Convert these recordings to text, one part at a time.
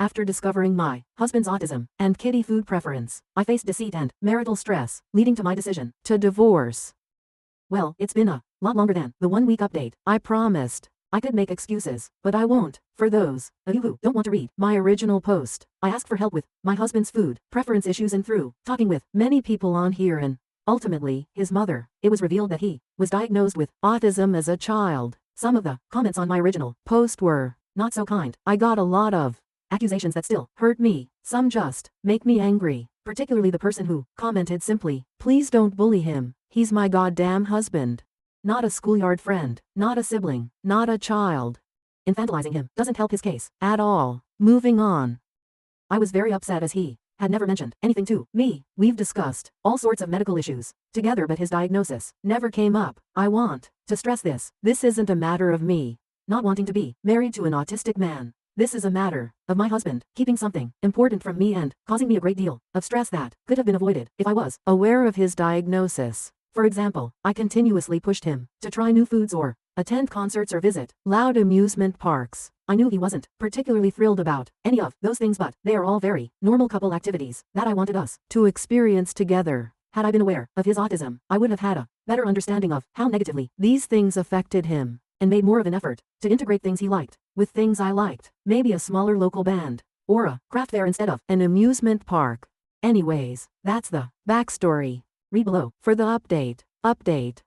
After discovering my husband's autism and Kiddie food preference, I faced deceit and marital stress, leading to my decision to divorce. Well, it's been a lot longer than the 1-week update I promised. I could make excuses, but I won't. For those of you who don't want to read my original post, I asked for help with my husband's food preference issues, and through talking with many people on here and ultimately his mother, it was revealed that he was diagnosed with autism as a child. Some of the comments on my original post were not so kind. I got a lot of accusations that still hurt me. Some just make me angry, particularly the person who commented simply, "Please don't bully him. He's my goddamn husband. Not a schoolyard friend, not a sibling, not a child. Infantilizing him doesn't help his case at all." Moving on. I was very upset as he had never mentioned anything to me. We've discussed all sorts of medical issues together, but his diagnosis never came up. I want to stress this. This isn't a matter of me not wanting to be married to an autistic man. This is a matter of my husband keeping something important from me and causing me a great deal of stress that could have been avoided if I was aware of his diagnosis. For example, I continuously pushed him to try new foods or attend concerts or visit loud amusement parks. I knew he wasn't particularly thrilled about any of those things, but they are all very normal couple activities that I wanted us to experience together. Had I been aware of his autism, I would have had a better understanding of how negatively these things affected him, and made more of an effort to integrate things he liked with things I liked. Maybe a smaller local band, or a craft fair instead of an amusement park. Anyways, that's the backstory. Read below for the update.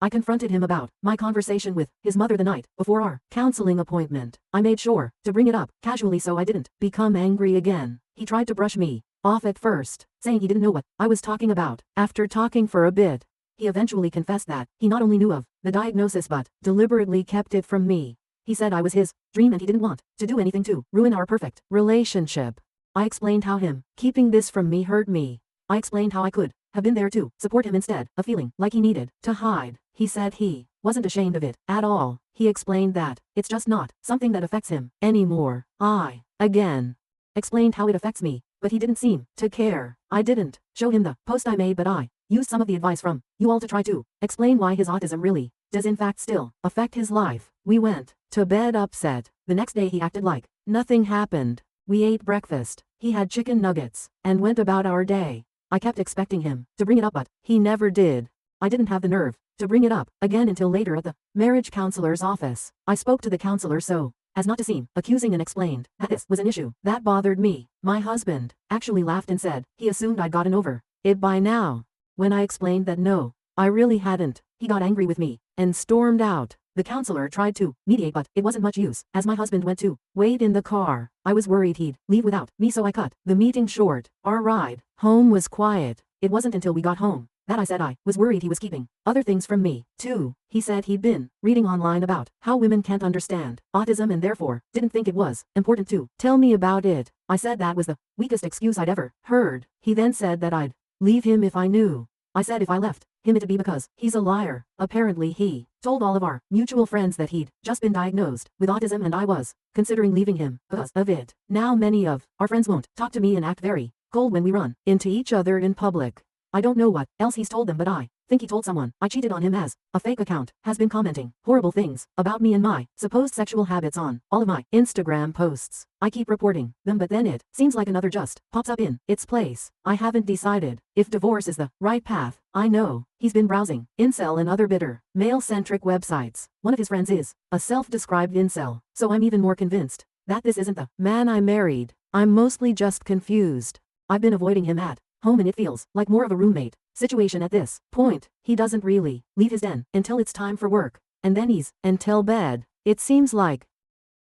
I confronted him about my conversation with his mother the night before our counseling appointment. I made sure to bring it up casually so I didn't become angry again. He tried to brush me off at first, saying he didn't know what I was talking about. After talking for a bit, he eventually confessed that he not only knew of the diagnosis but deliberately kept it from me. He said I was his dream and he didn't want to do anything to ruin our perfect relationship. I explained how him keeping this from me hurt me. I explained how I could have been there to support him instead of feeling like he needed to hide. He said he wasn't ashamed of it at all. He explained that it's just not something that affects him anymore. I, again, explained how it affects me, but he didn't seem to care. I didn't show him the post I made, but I used some of the advice from you all to try to explain why his autism really does in fact still affect his life. We went to bed upset. The next day he acted like nothing happened. We ate breakfast, he had chicken nuggets, and went about our day. I kept expecting him to bring it up, but he never did. I didn't have the nerve to bring it up again until later at the marriage counselor's office. I spoke to the counselor so as not to seem accusing and explained that this was an issue that bothered me. My husband actually laughed and said he assumed I'd gotten over it by now. When I explained that no, I really hadn't, he got angry with me and stormed out. The counselor tried to mediate, but it wasn't much use as my husband went to wait in the car. I was worried he'd leave without me, so I cut the meeting short. Our ride home was quiet. It wasn't until we got home that I said I was worried he was keeping other things from me, too. He said he'd been reading online about how women can't understand autism and therefore didn't think it was important to tell me about it. I said that was the weakest excuse I'd ever heard. He then said that I'd leave him if I knew. I said if I left him it'd be because he's a liar. Apparently he told all of our mutual friends that he'd just been diagnosed with autism and I was considering leaving him because of it. Now many of our friends won't talk to me and act very cold when we run into each other in public. I don't know what else he's told them, but I think he told someone I cheated on him as a fake account has been commenting horrible things about me and my supposed sexual habits on all of my Instagram posts. I keep reporting them, but then it seems like another just pops up in its place. I haven't decided if divorce is the right path. I know he's been browsing incel and other bitter, male-centric websites. One of his friends is a self-described incel, so I'm even more convinced that this isn't the man I married. I'm mostly just confused. I've been avoiding him at home and it feels like more of a roommate situation at this point. He doesn't really leave his den until it's time for work, and then he's until bed. It seems like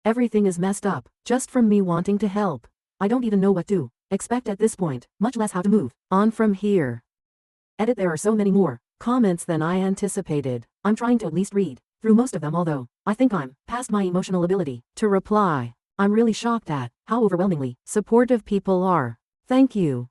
everything is messed up just from me wanting to help. I don't even know what to expect at this point, much less how to move on from here. Edit. There are so many more comments than I anticipated. I'm trying to at least read through most of them, although I think I'm past my emotional ability to reply. I'm really shocked at how overwhelmingly supportive people are. Thank you.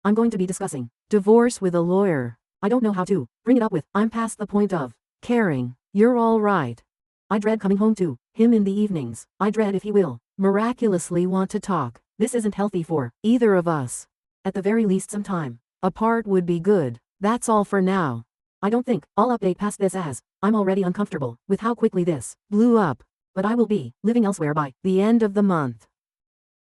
I'm going to be discussing divorce with a lawyer. I don't know how to bring it up with I'm past the point of caring. You're all right. I dread coming home to him in the evenings. I dread if he will miraculously want to talk. This isn't healthy for either of us. At the very least some time apart would be good. That's all for now. I don't think I'll update past this as I'm already uncomfortable with how quickly this blew up. But I will be living elsewhere by the end of the month.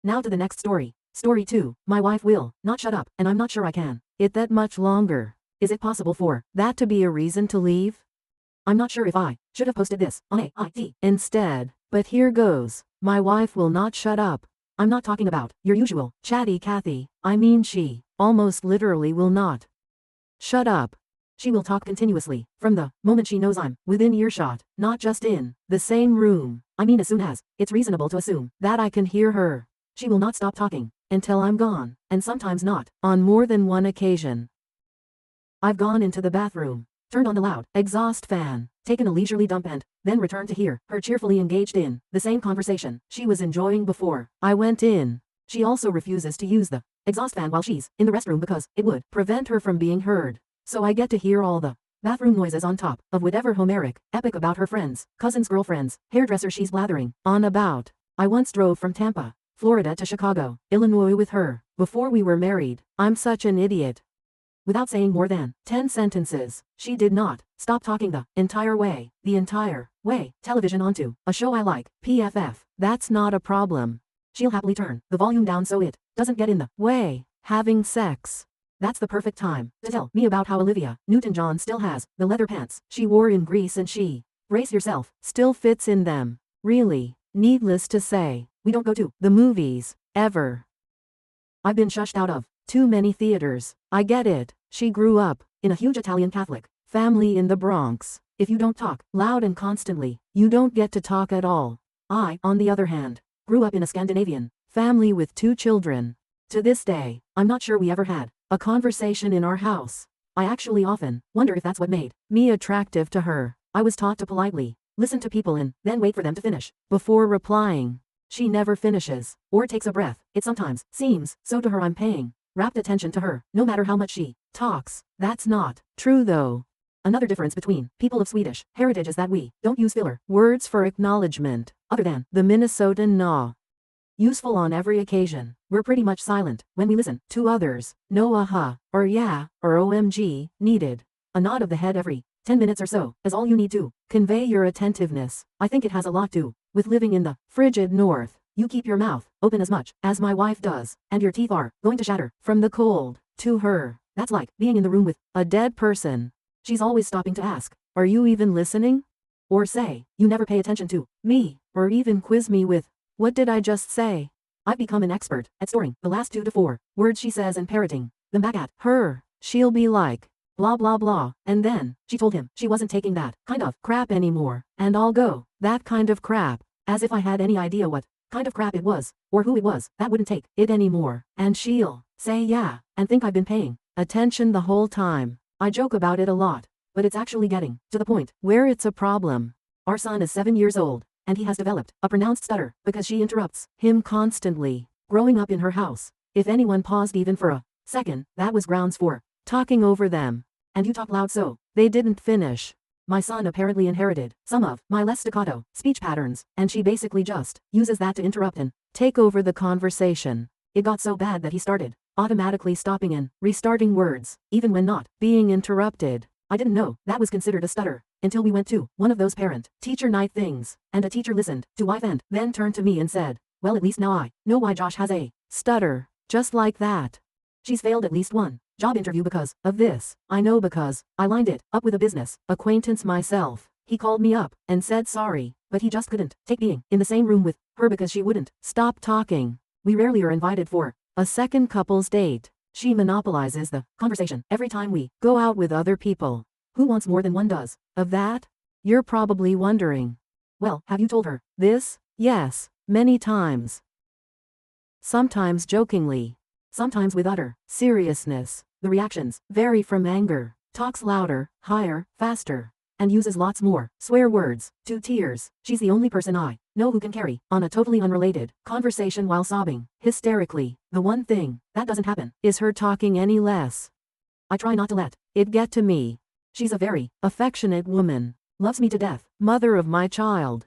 Now to the next story. Story 2. My wife will not shut up, and I'm not sure I can it that much longer. Is it possible for that to be a reason to leave? I'm not sure if I should have posted this on AIT instead, but here goes. My wife will not shut up. I'm not talking about your usual chatty Kathy. I mean she almost literally will not shut up. She will talk continuously, from the moment she knows I'm within earshot, not just in the same room. I mean as soon as it's reasonable to assume that I can hear her. She will not stop talking until I'm gone, and sometimes not. On more than one occasion, I've gone into the bathroom, turned on the loud exhaust fan, taken a leisurely dump and then returned to hear her cheerfully engaged in the same conversation she was enjoying before I went in. She also refuses to use the exhaust fan while she's in the restroom because it would prevent her from being heard. So I get to hear all the bathroom noises on top of whatever Homeric epic about her friends, cousins' girlfriends, hairdresser she's blathering on about. I once drove from Tampa, Florida to Chicago, Illinois with her before we were married. I'm such an idiot. Without saying more than 10 sentences, she did not stop talking the entire way. Television onto a show I like, PFF. That's not a problem. She'll happily turn the volume down so it doesn't get in the way. Having sex. That's the perfect time to tell me about how Olivia Newton-John still has the leather pants she wore in Greece and she, brace yourself, still fits in them. Really, needless to say, we don't go to the movies, ever. I've been shushed out of too many theaters. I get it. She grew up in a huge Italian Catholic family in the Bronx. If you don't talk loud and constantly, you don't get to talk at all. I, on the other hand, grew up in a Scandinavian family with 2 children. To this day, I'm not sure we ever had a conversation in our house. I actually often wonder if that's what made me attractive to her. I was taught to politely listen to people and then wait for them to finish before replying. She never finishes or takes a breath. It sometimes seems so to her I'm paying rapt attention to her, no matter how much she talks. That's not true though. Another difference between people of Swedish heritage is that we don't use filler words for acknowledgement, other than the Minnesotan "nah." Useful on every occasion. We're pretty much silent when we listen to others. No aha, or yeah, or OMG, needed. A nod of the head every 10 minutes or so is all you need to convey your attentiveness. I think it has a lot to with living in the frigid north. You keep your mouth open as much as my wife does, and your teeth are going to shatter from the cold. To her, that's like being in the room with a dead person. She's always stopping to ask, "Are you even listening?" Or say, "You never pay attention to me," or even quiz me with, "What did I just say?" I've become an expert at storing the last 2 to 4 words she says and parroting them back at her. She'll be like, blah blah blah, and then she told him she wasn't taking that kind of crap anymore, and I'll go, "That kind of crap," as if I had any idea what kind of crap it was, or who it was that wouldn't take it anymore. And she'll say yeah, and think I've been paying attention the whole time. I joke about it a lot, but it's actually getting to the point where it's a problem. Our son is 7 years old, and he has developed a pronounced stutter because she interrupts him constantly. Growing up in her house, if anyone paused even for a second, that was grounds for talking over them. And you talk loud so they didn't finish. My son apparently inherited some of my less staccato speech patterns, and she basically just uses that to interrupt and take over the conversation. It got so bad that he started automatically stopping and restarting words, even when not being interrupted. I didn't know that was considered a stutter until we went to one of those parent-teacher night things, and a teacher listened to wife and then turned to me and said, "Well, at least now I know why Josh has a stutter." Just like that. She's failed at least one job interview because of this. I know because I lined it up with a business acquaintance myself. He called me up and said sorry, but he just couldn't take being in the same room with her because she wouldn't stop talking. We rarely are invited for a second couple's date. She monopolizes the conversation every time we go out with other people. Who wants more than one does of that? You're probably wondering. Well, have you told her this? Yes, many times. Sometimes jokingly, sometimes with utter seriousness. The reactions vary from anger, talks louder, higher, faster, and uses lots more swear words, to tears. She's the only person I know who can carry on a totally unrelated conversation while sobbing hysterically. The one thing that doesn't happen is her talking any less. I try not to let it get to me. She's a very affectionate woman, loves me to death, mother of my child.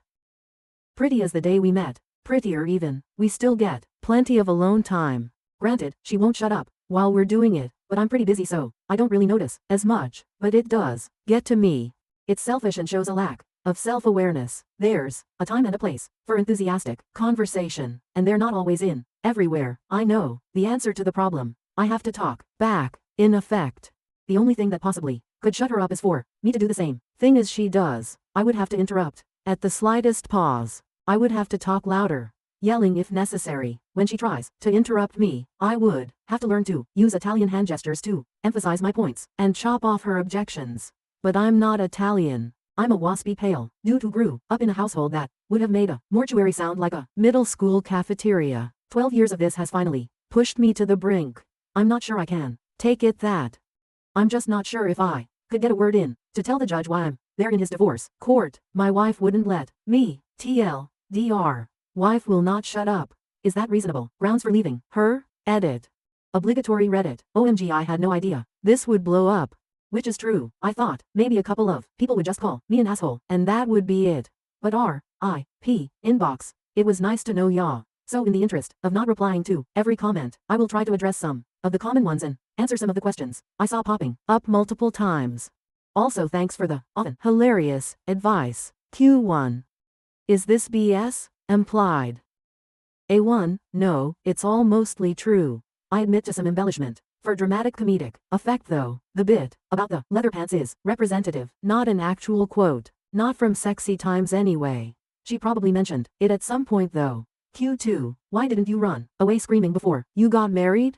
Pretty as the day we met, prettier even. We still get plenty of alone time. Granted, she won't shut up while we're doing it, but I'm pretty busy so I don't really notice as much, but it does get to me. It's selfish and shows a lack of self-awareness. There's a time and a place for enthusiastic conversation, and they're not always in everywhere. I know the answer to the problem. I have to talk back, in effect. The only thing that possibly could shut her up is for me to do the same thing as she does. I would have to interrupt at the slightest pause. I would have to talk louder, yelling if necessary. When she tries to interrupt me, I would have to learn to use Italian hand gestures to emphasize my points and chop off her objections. But I'm not Italian. I'm a waspy pale dude who grew up in a household that would have made a mortuary sound like a middle school cafeteria. 12 years of this has finally pushed me to the brink. I'm not sure I can take it that. I'm just not sure if I could get a word in to tell the judge why I'm there in his divorce court. My wife wouldn't let me. TLDR. Wife will not shut up. Is that reasonable grounds for leaving her? Edit. Obligatory Reddit. OMG, I had no idea this would blow up. Which is true. I thought maybe a couple of people would just call me an asshole, and that would be it. But R.I.P. inbox. It was nice to know y'all. So in the interest of not replying to every comment, I will try to address some of the common ones and answer some of the questions I saw popping up multiple times. Also, thanks for the often hilarious advice. Q1. Is this BS? Implied. A1. No, it's all mostly true. I admit to some embellishment for dramatic comedic effect though. The bit about the leather pants is representative, not an actual quote. Not from Sexy Times anyway. She probably mentioned it at some point though. Q2. Why didn't you run away screaming before you got married?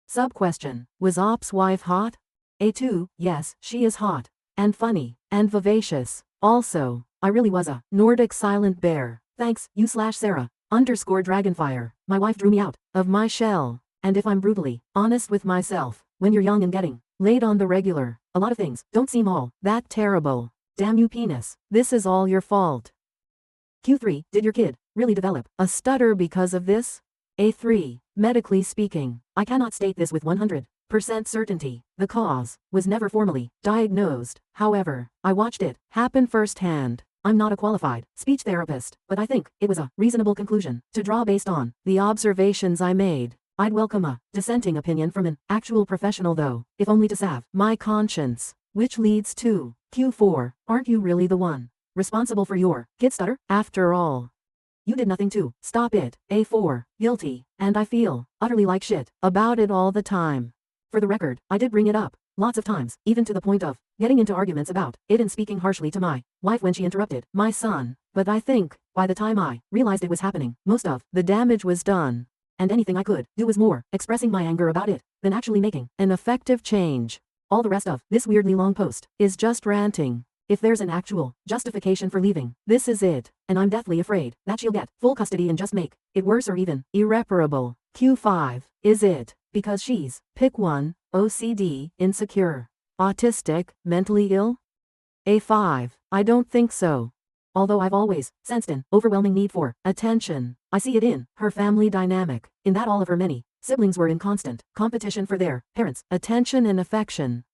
Sub-question. Was Op's wife hot? A2. Yes, she is hot. And funny. And vivacious. Also, I really was a Nordic silent bear. Thanks, you/Sarah. _Dragonfire. My wife drew me out of my shell. And if I'm brutally honest with myself, when you're young and getting laid on the regular, a lot of things don't seem all that terrible. Damn you penis. This is all your fault. Q3. Did your kid really develop a stutter because of this? A3. Medically speaking, I cannot state this with 100% certainty. The cause was never formally diagnosed. However, I watched it happen firsthand. I'm not a qualified speech therapist, but I think it was a reasonable conclusion to draw based on the observations I made. I'd welcome a dissenting opinion from an actual professional though, if only to salve my conscience. Which leads to Q4. Aren't you really the one responsible for your kid stutter? After all, you did nothing to stop it. A4. Guilty. And I feel utterly like shit about it all the time. For the record, I did bring it up lots of times, even to the point of getting into arguments about it and speaking harshly to my wife when she interrupted my son. But I think by the time I realized it was happening, most of the damage was done. And anything I could do was more expressing my anger about it than actually making an effective change. All the rest of this weirdly long post is just ranting. If there's an actual justification for leaving, this is it, and I'm deathly afraid that she'll get full custody and just make it worse or even irreparable. Q5. Is it because she's, pick one, OCD, insecure, autistic, mentally ill? A5. I don't think so. Although I've always sensed an overwhelming need for attention. I see it in her family dynamic, in that all of her many siblings were in constant competition for their parents' attention and affection.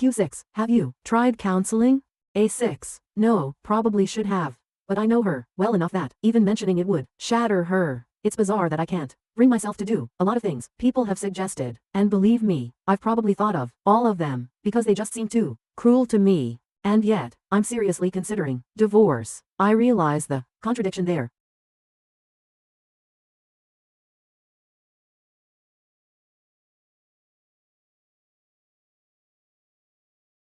Q6. Have you tried counseling? A6. No, probably should have. But I know her well enough that even mentioning it would shatter her. It's bizarre that I can't bring myself to do a lot of things people have suggested, and believe me, I've probably thought of all of them, because they just seem too cruel to me. And yet, I'm seriously considering divorce. I realize the contradiction there,